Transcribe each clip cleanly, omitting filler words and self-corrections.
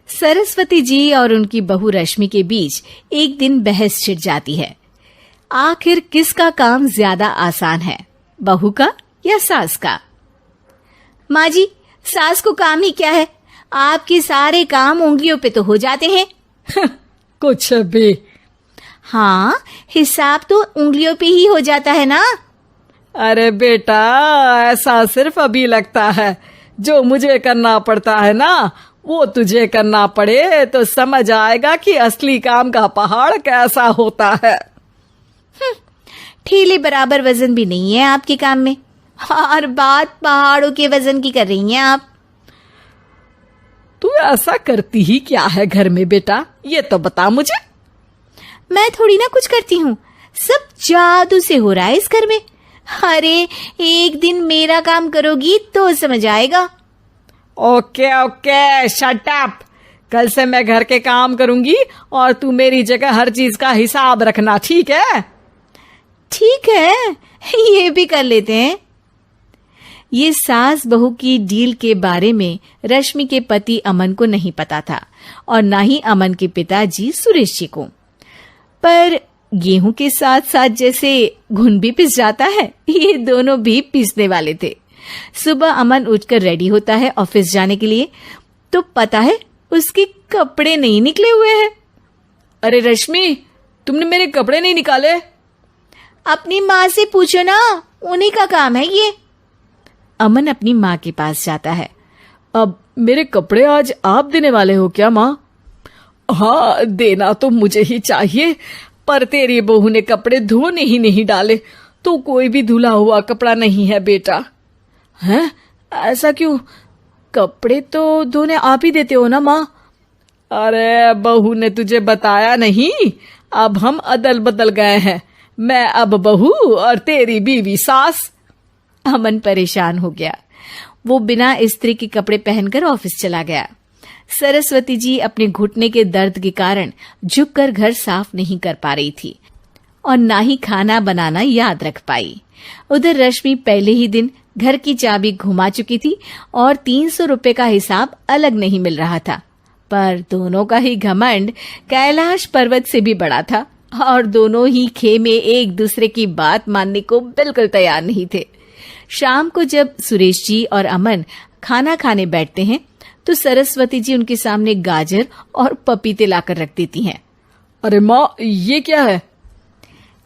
सरस्वती जी और उनकी बहू रश्मि के बीच एक दिन बहस छिड़ जाती है। आखिर किसका काम ज्यादा आसान है, बहू का या सास का? माँ जी, सास को काम ही क्या है, आपके सारे काम उंगलियों पे तो हो जाते हैं। कुछ भी। हाँ, हिसाब तो उंगलियों पे ही हो जाता है ना। अरे बेटा, ऐसा सिर्फ अभी लगता है। जो मुझे करना पड़ता है ना, वो तुझे करना पड़े तो समझ आएगा कि असली काम का पहाड़ कैसा होता है। ठेले बराबर वजन भी नहीं है आपके काम में, और बात पहाड़ों के वजन की कर रही हैं आप। तू ऐसा करती ही क्या है घर में बेटा, ये तो बता मुझे। मैं थोड़ी ना कुछ करती हूँ, सब जादू से हो रहा है इस घर में। अरे एक दिन मेरा काम करोगी तो समझ आएगा। Okay okay, shut up. कल से मैं घर के काम करूंगी और तू मेरी जगह हर चीज का हिसाब रखना, ठीक है? ठीक है, ये भी कर लेते हैं। ये सास बहू की डील के बारे में रश्मि के पति अमन को नहीं पता था और ना ही अमन के पिताजी सुरेश जी को। पर गेहूं के साथ साथ जैसे घुन भी पिस जाता है, ये दोनों भी पीसने वाले थे। सुबह अमन उठकर रेडी होता है ऑफिस जाने के लिए, तो पता है उसके कपड़े नहीं निकले हुए हैं। अरे रश्मि, तुमने मेरे कपड़े नहीं निकाले? अपनी माँ से पूछो ना, उन्हीं का काम है ये। अमन अपनी माँ के पास जाता है। अब मेरे कपड़े आज आप देने वाले हो क्या माँ? हाँ, देना तो मुझे ही चाहिए, पर तेरी बहू ने कपड़े धोने ही नहीं डाले, तो कोई भी धुला हुआ कपड़ा नहीं है बेटा। हैं? ऐसा क्यों? कपड़े तो धोने आप ही देते हो ना माँ? अरे बहू ने तुझे बताया नहीं, अब हम अदल बदल गए हैं। मैं अब बहू और तेरी बीवी सास। अमन परेशान हो गया। वो बिना इस्त्री के कपड़े पहनकर ऑफिस चला गया। सरस्वती जी अपने घुटने के दर्द के कारण झुककर घर साफ नहीं कर पा रही थी और ना ही खाना बनाना याद रख पाई। उधर रश्मि पहले ही दिन घर की चाबी घुमा चुकी थी और 300 रुपए का हिसाब अलग नहीं मिल रहा था। पर दोनों का ही घमंड कैलाश पर्वत से भी बड़ा था और दोनों ही खेमे एक दूसरे की बात मानने को बिल्कुल तैयार नहीं थे। शाम को जब सुरेश जी और अमन खाना खाने बैठते हैं तो सरस्वती जी उनके सामने गाजर और पपीते लाकर रख देती हैं। अरे माँ, ये क्या है?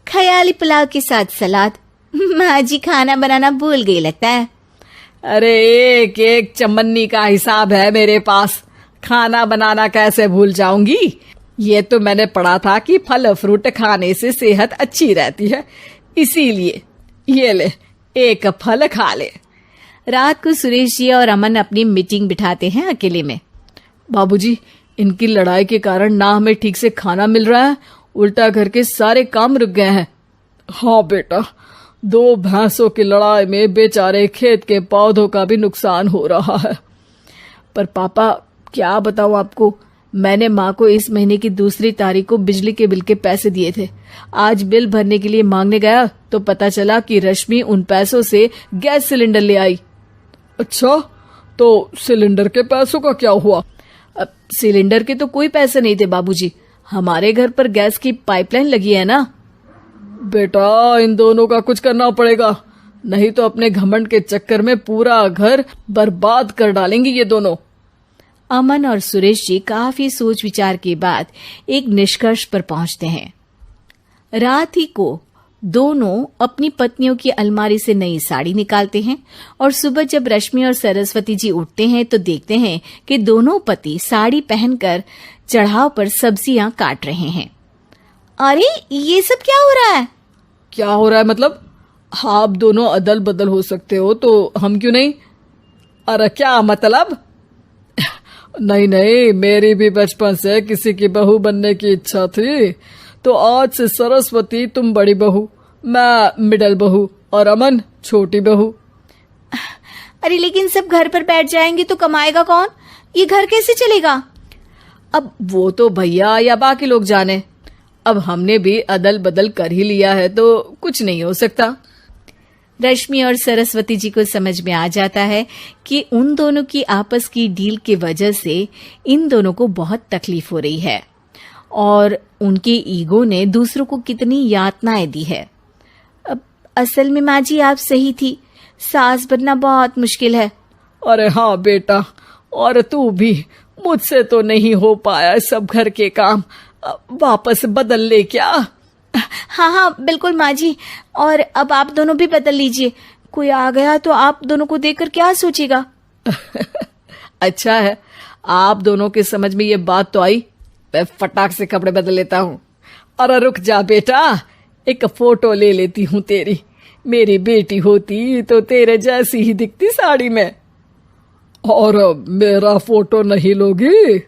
ख्याली पुलाव के साथ सलाद। माँ जी खाना बनाना भूल गई लगता है। अरे एक एक चमन्नी का हिसाब है मेरे पास, खाना बनाना कैसे भूल जाऊंगी? ये तो मैंने पढ़ा था कि फल फ्रूट खाने से सेहत अच्छी रहती है, इसीलिए ये ले, एक फल खा ले। रात को सुरेश जी और अमन अपनी मीटिंग बिठाते हैं अकेले में। बाबूजी, इनकी लड़ाई के कारण ना हमें ठीक से खाना मिल रहा है, उल्टा घर के सारे काम रुक गए हैं। हाँ बेटा, 2 भैंसों की लड़ाई में बेचारे खेत के पौधों का भी नुकसान हो रहा है। पर पापा, क्या बताऊं आपको, मैंने माँ को इस महीने की 2 तारीख को बिजली के बिल के पैसे दिए थे। आज बिल भरने के लिए मांगने गया तो पता चला कि रश्मि उन पैसों से गैस सिलेंडर ले आई। अच्छा, तो सिलेंडर के पैसों का क्या हुआ? अब सिलेंडर के तो कोई पैसे नहीं थे बाबूजी, हमारे घर पर गैस की पाइपलाइन लगी है ना। बेटा, इन दोनों का कुछ करना पड़ेगा, नहीं तो अपने घमंड के चक्कर में पूरा घर बर्बाद कर डालेंगे ये दोनों। अमन और सुरेश जी काफी सोच विचार के बाद एक निष्कर्ष पर पहुंचते हैं। रात ही को दोनों अपनी पत्नियों की अलमारी से नई साड़ी निकालते हैं और सुबह जब रश्मि और सरस्वती जी उठते हैं तो देखते हैं कि दोनों पति साड़ी पहनकर चढ़ाव पर सब्जियां काट रहे हैं। अरे ये सब क्या हो रहा है? क्या हो रहा है मतलब? आप दोनों अदल बदल हो सकते हो तो हम क्यों नहीं? अरे क्या मतलब? नहीं नहीं, मेरी भी बचपन से किसी की बहू बनने की इच्छा थी, तो आज से सरस्वती तुम बड़ी बहू, मैं मिडल बहू और अमन छोटी बहू। अरे लेकिन सब घर पर बैठ जाएंगे तो कमाएगा कौन? ये घर कैसे चलेगा? अब वो तो भैया या बाकी लोग जाने, अब हमने भी अदल बदल कर ही लिया है तो कुछ नहीं हो सकता। रश्मि और सरस्वती जी को समझ में आ जाता है कि उन दोनों की आपस की डील की वजह से इन दोनों को बहुत तकलीफ हो रही है और उनके ईगो ने दूसरों को कितनी यातनाएं दी है। अब असल में माँ जी आप सही थी, सास बनना बहुत मुश्किल है। अरे हाँ बेटा, और तू भी, मुझसे तो नहीं हो पाया सब घर के काम, वापस बदल ले क्या? हाँ हाँ बिल्कुल माँ जी, और अब आप दोनों भी बदल लीजिए, कोई आ गया तो आप दोनों को देखकर क्या सोचेगा। अच्छा है, आप दोनों के समझ में ये बात तो आई, मैं फटाक से कपड़े बदल लेता हूँ। अरे रुक जा बेटा, एक फोटो ले लेती हूँ तेरी, मेरी बेटी होती तो तेरे जैसी ही दिखती साड़ी में। और मेरा फोटो नहीं लोगी?